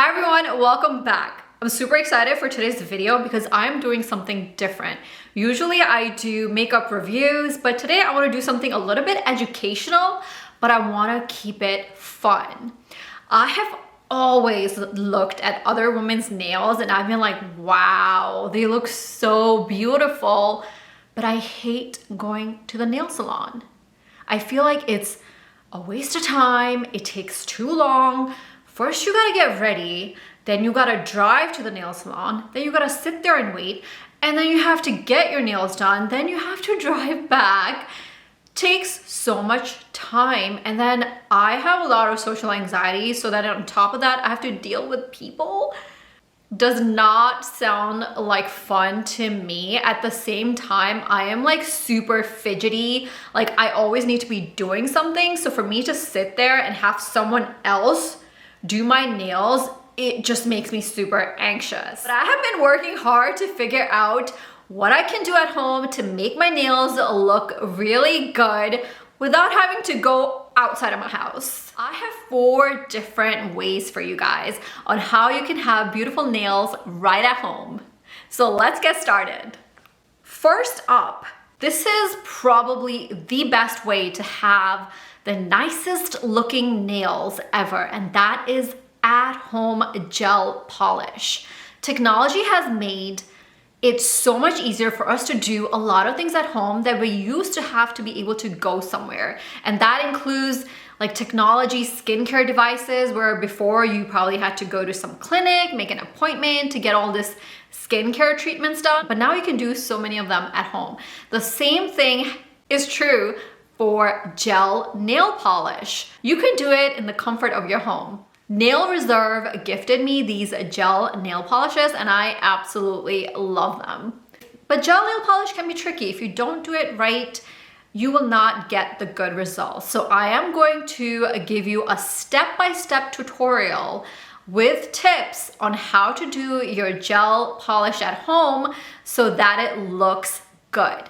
Hi everyone, welcome back. I'm super excited for today's video because I'm doing something different. Usually I do makeup reviews, but today I want to do something a little bit educational, but I want to keep it fun. I have always looked at other women's nails and I've been like, wow, they look so beautiful, but I hate going to the nail salon. I feel like it's a waste of time. It takes too long. First, you gotta get ready, then you gotta drive to the nail salon, then you gotta sit there and wait, and then you have to get your nails done, then you have to drive back. Takes so much time, and then I have a lot of social anxiety, so that on top of that, I have to deal with people. Does not sound like fun to me. At the same time, I am like super fidgety. Like I always need to be doing something, so for me to sit there and have someone else do my nails, it just makes me super anxious. But I have been working hard to figure out what I can do at home to make my nails look really good without having to go outside of my house. I have 4 different ways for you guys on how you can have beautiful nails right at home. So let's get started. First up, this is probably the best way to have the nicest looking nails ever, and that is at-home gel polish. Technology has made it so much easier for us to do a lot of things at home that we used to have to be able to go somewhere. And that includes like technology skincare devices, where before you probably had to go to some clinic, make an appointment to get all this skincare treatments done. But now you can do so many of them at home. The same thing is true for gel nail polish. You can do it in the comfort of your home. Nail Reserve gifted me these gel nail polishes and I absolutely love them. But gel nail polish can be tricky. If you don't do it right, you will not get the good results. So I am going to give you a step-by-step tutorial with tips on how to do your gel polish at home so that it looks good.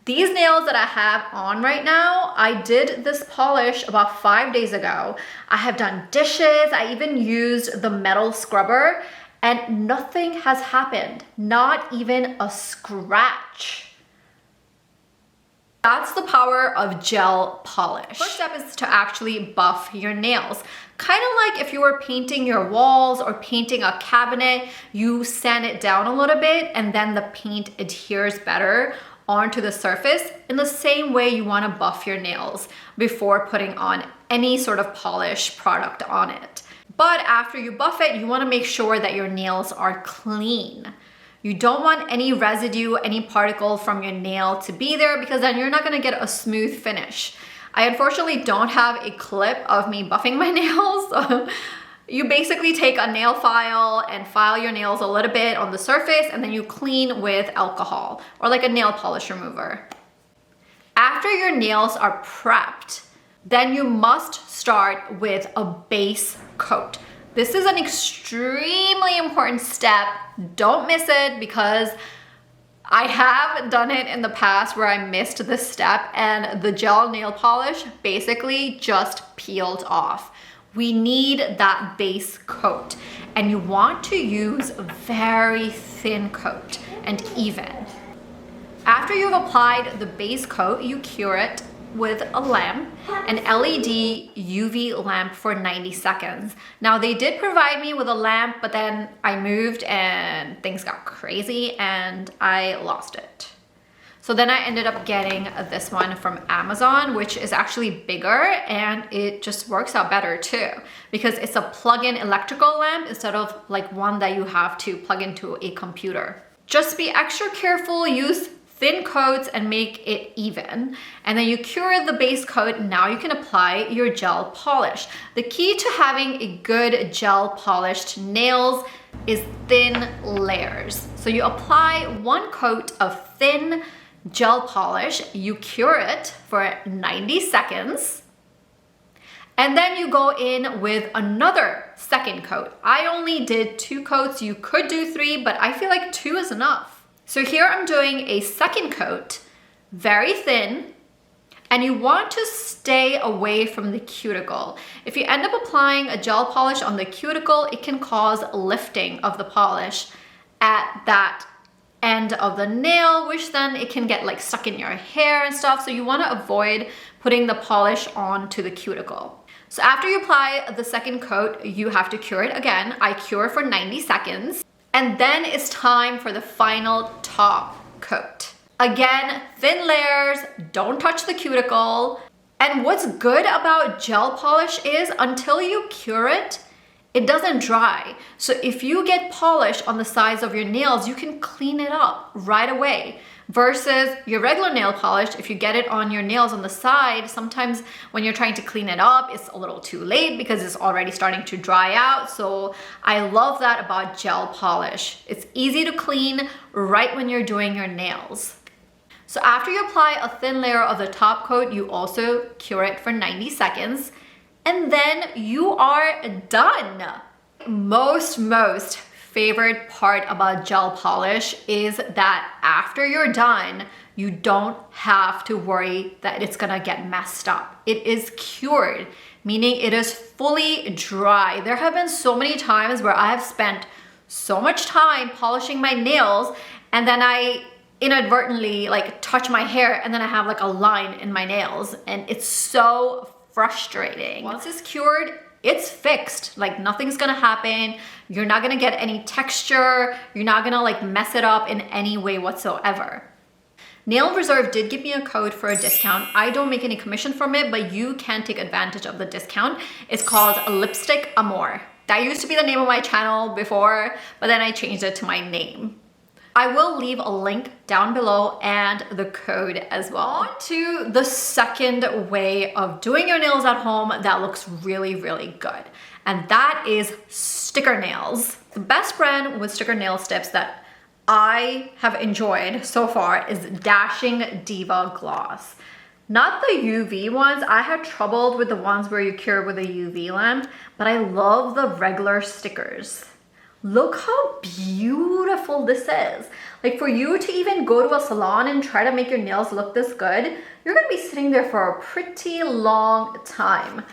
These nails that I have on right now, I did this polish about 5 days ago. I have done dishes, I even used the metal scrubber, and nothing has happened, not even a scratch. That's the power of gel polish. First step is to actually buff your nails. Kind of like if you were painting your walls or painting a cabinet, you sand it down a little bit and then the paint adheres better onto the surface. In the same way, you want to buff your nails before putting on any sort of polish product on it. But after you buff it, you want to make sure that your nails are clean. You don't want any residue, any particle from your nail to be there, because then you're not going to get a smooth finish. I unfortunately don't have a clip of me buffing my nails. You basically take a nail file and file your nails a little bit on the surface, and then you clean with alcohol or like a nail polish remover. After your nails are prepped, then you must start with a base coat. This is an extremely important step. Don't miss it, because I have done it in the past where I missed this step and the gel nail polish basically just peeled off. We need that base coat, and you want to use a very thin coat and even. After you've applied the base coat, you cure it with a lamp, an LED UV lamp for 90 seconds. Now they did provide me with a lamp, but then I moved and things got crazy and I lost it. So then I ended up getting this one from Amazon, which is actually bigger and it just works out better too, because it's a plug-in electrical lamp instead of like one that you have to plug into a computer. Just be extra careful, use thin coats and make it even. And then you cure the base coat, now you can apply your gel polish. The key to having a good gel polished nails is thin layers. So you apply 1 coat of thin gel polish, you cure it for 90 seconds, and then you go in with another second coat. I only did 2 coats, you could do 3, but I feel like 2 is enough. So here I'm doing a second coat, very thin, and you want to stay away from the cuticle. If you end up applying a gel polish on the cuticle, it can cause lifting of the polish at that end of the nail, which then it can get like stuck in your hair and stuff. So you want to avoid putting the polish onto the cuticle. So after you apply the second coat, you have to cure it again. I cure for 90 seconds. And then it's time for the final top coat. Again, thin layers, don't touch the cuticle. And what's good about gel polish is until you cure it, it doesn't dry. So if you get polish on the sides of your nails, you can clean it up right away. Versus your regular nail polish, if you get it on your nails on the side, sometimes when you're trying to clean it up, it's a little too late because it's already starting to dry out. So I love that about gel polish. It's easy to clean right when you're doing your nails. So after you apply a thin layer of the top coat, you also cure it for 90 seconds. And then you are done. Most favorite part about gel polish is that after you're done, you don't have to worry that it's gonna get messed up. It is cured, meaning it is fully dry. There have been so many times where I have spent so much time polishing my nails and then I inadvertently like touch my hair and then I have like a line in my nails, and it's so frustrating. Once it's cured, it's fixed. Like nothing's gonna happen. You're not gonna get any texture. You're not gonna like mess it up in any way whatsoever. Nail Reserve did give me a code for a discount. I don't make any commission from it, but you can take advantage of the discount. It's called Lipstick Amour. That used to be the name of my channel before, but then I changed it to my name. I will leave a link down below and the code as well. On to the second way of doing your nails at home that looks really, really good. And that is sticker nails. The best brand with sticker nail tips that I have enjoyed so far is Dashing Diva Gloss. Not the UV ones. I had trouble with the ones where you cure with a UV lamp, but I love the regular stickers. Look how beautiful this is. Like for you to even go to a salon and try to make your nails look this good, you're gonna be sitting there for a pretty long time.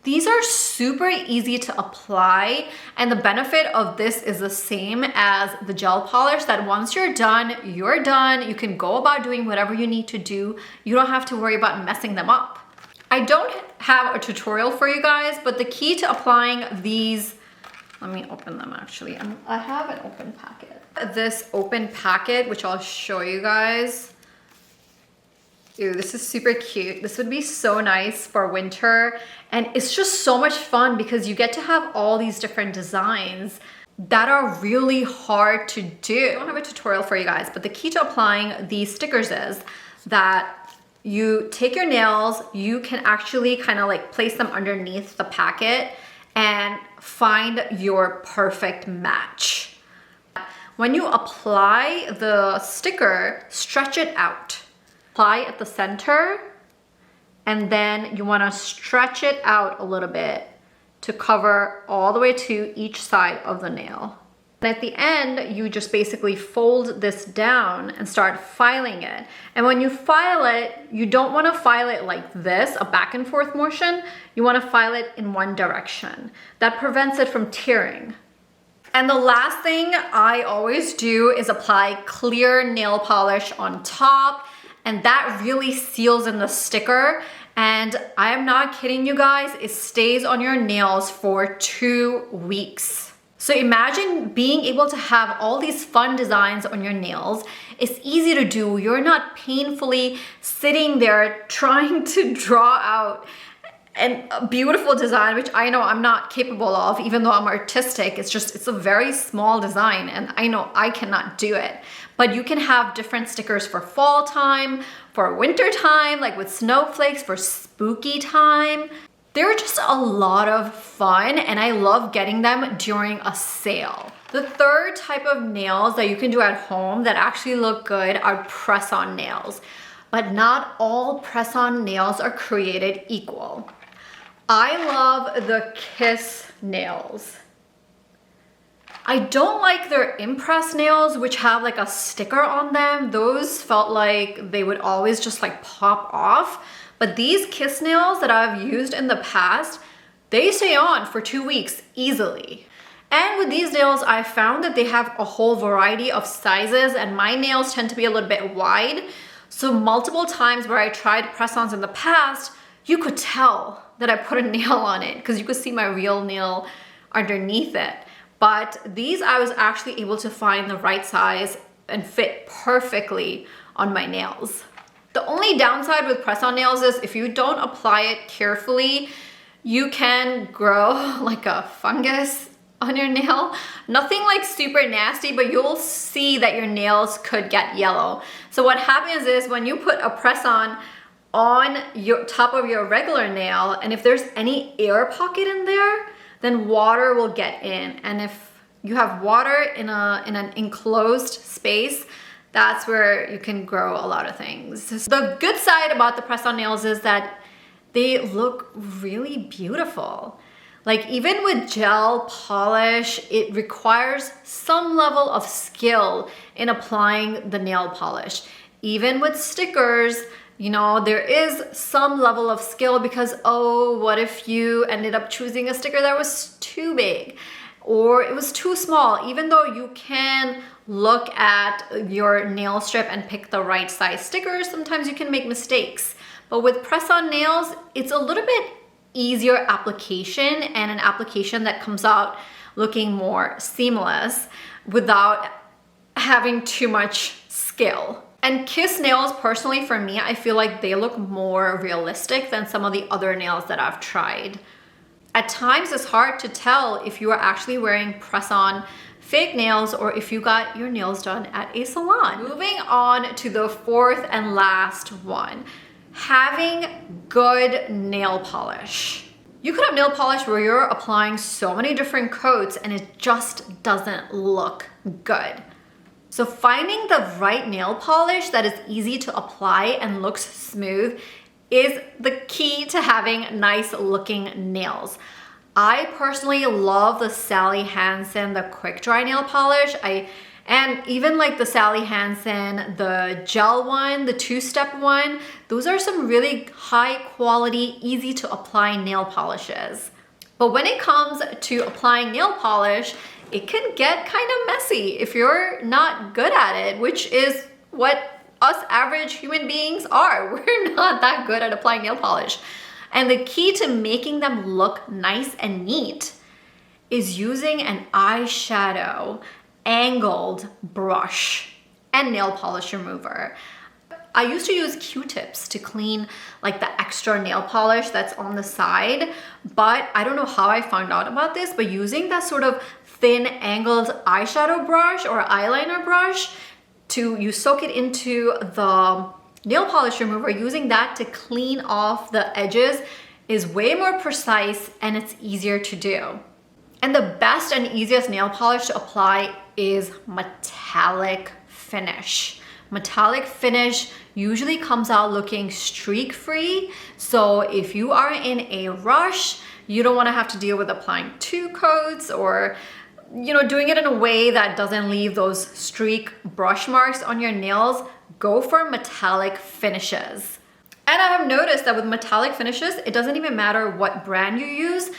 These are super easy to apply, and the benefit of this is the same as the gel polish, that once you're done, you're done. You can go about doing whatever you need to do. You don't have to worry about messing them up. I don't have a tutorial for you guys, but the key to applying these, let me open them actually. I have an open packet. This open packet, which I'll show you guys. Ew, this is super cute. This would be so nice for winter. And it's just so much fun because you get to have all these different designs that are really hard to do. I don't have a tutorial for you guys, but the key to applying these stickers is that you take your nails, you can actually kind of like place them underneath the packet and find your perfect match. When you apply the sticker, stretch it out. Apply at the center, and then you want to stretch it out a little bit to cover all the way to each side of the nail. And at the end, you just basically fold this down and start filing it. And when you file it, you don't want to file it like this, a back and forth motion. You want to file it in one direction. That prevents it from tearing. And the last thing I always do is apply clear nail polish on top, and that really seals in the sticker. And I am not kidding you guys, it stays on your nails for 2 weeks. So imagine being able to have all these fun designs on your nails. It's easy to do. You're not painfully sitting there trying to draw out a beautiful design, which I know I'm not capable of, even though I'm artistic. It's a very small design, and I know I cannot do it. But you can have different stickers for fall time, for winter time, like with snowflakes, for spooky time. They're just a lot of fun, and I love getting them during a sale. The third type of nails that you can do at home that actually look good are press-on nails. But not all press-on nails are created equal. I love the Kiss nails. I don't like their impress nails, which have like a sticker on them. Those felt like they would always just like pop off. But these kiss nails that I've used in the past, they stay on for 2 weeks easily. And with these nails, I found that they have a whole variety of sizes, and my nails tend to be a little bit wide. So multiple times where I tried press-ons in the past, you could tell that I put a nail on it because you could see my real nail underneath it. But these, I was actually able to find the right size and fit perfectly on my nails. The only downside with press-on nails is if you don't apply it carefully, you can grow like a fungus on your nail. Nothing like super nasty, but you'll see that your nails could get yellow. So what happens is when you put a press-on on your top of your regular nail, and if there's any air pocket in there, then water will get in. And if you have water in an enclosed space, that's where you can grow a lot of things. The good side about the press-on nails is that they look really beautiful. Like even with gel polish, it requires some level of skill in applying the nail polish. Even with stickers, you know, there is some level of skill because, oh, what if you ended up choosing a sticker that was too big or it was too small? Even though you can look at your nail strip and pick the right size stickers, sometimes you can make mistakes. But with press-on nails, it's a little bit easier application and an application that comes out looking more seamless without having too much skill. And kiss nails, personally for me, I feel like they look more realistic than some of the other nails that I've tried. At times, it's hard to tell if you are actually wearing press-on fake nails or if you got your nails done at a salon. Moving on to the fourth and last one, having good nail polish. You could have nail polish where you're applying so many different coats and it just doesn't look good. So finding the right nail polish that is easy to apply and looks smooth is the key to having nice looking nails. I personally love the Sally Hansen, the quick dry nail polish. And even like the Sally Hansen, the gel one, the 2-step one, those are some really high quality, easy to apply nail polishes. But when it comes to applying nail polish, it can get kind of messy if you're not good at it, which is what us average human beings are. We're not that good at applying nail polish. And the key to making them look nice and neat is using an eyeshadow angled brush and nail polish remover. I used to use Q-tips to clean like the extra nail polish that's on the side, but I don't know how I found out about this, but using that sort of thin angled eyeshadow brush or eyeliner brush, you soak it into the nail polish remover, using that to clean off the edges is way more precise and it's easier to do. And the best and easiest nail polish to apply is metallic finish. Metallic finish usually comes out looking streak-free. So if you are in a rush, you don't want to have to deal with applying 2 coats or, you know, doing it in a way that doesn't leave those streak brush marks on your nails. Go for metallic finishes. And I have noticed that with metallic finishes, it doesn't even matter what brand you use.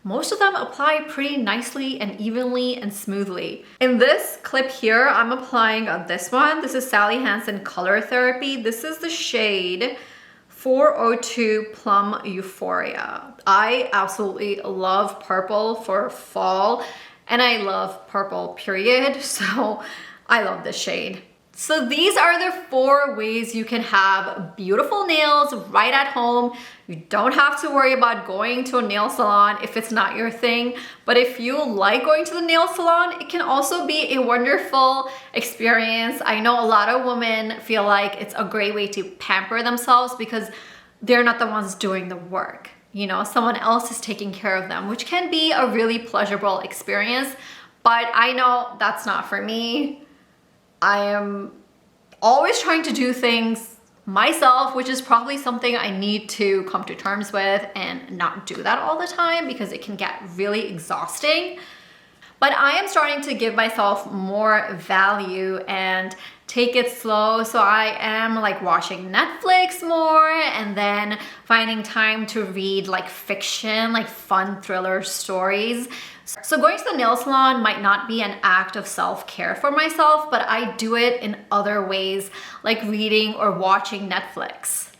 Most of them apply pretty nicely and evenly and smoothly. In this clip here, I'm applying this one. This is Sally Hansen Color Therapy. This is the shade 402 Plum Euphoria. I absolutely love purple for fall, and I love purple period, so I love this shade. So these are the 4 ways you can have beautiful nails right at home. You don't have to worry about going to a nail salon if it's not your thing. But if you like going to the nail salon, it can also be a wonderful experience. I know a lot of women feel like it's a great way to pamper themselves because they're not the ones doing the work. You know, someone else is taking care of them, which can be a really pleasurable experience. But I know that's not for me. I am always trying to do things myself, which is probably something I need to come to terms with and not do that all the time because it can get really exhausting. But I am starting to give myself more value and take it slow. So I am like watching Netflix more and then finding time to read like fiction, like fun thriller stories. So going to the nail salon might not be an act of self-care for myself, but I do it in other ways, like reading or watching Netflix.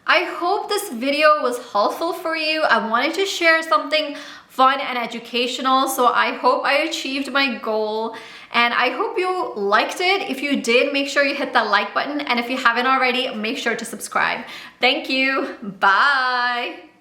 I hope this video was helpful for you. I wanted to share something fun and educational, so I hope I achieved my goal and I hope you liked it. If you did, make sure you hit that like button, and if you haven't already, make sure to subscribe. Thank you. Bye.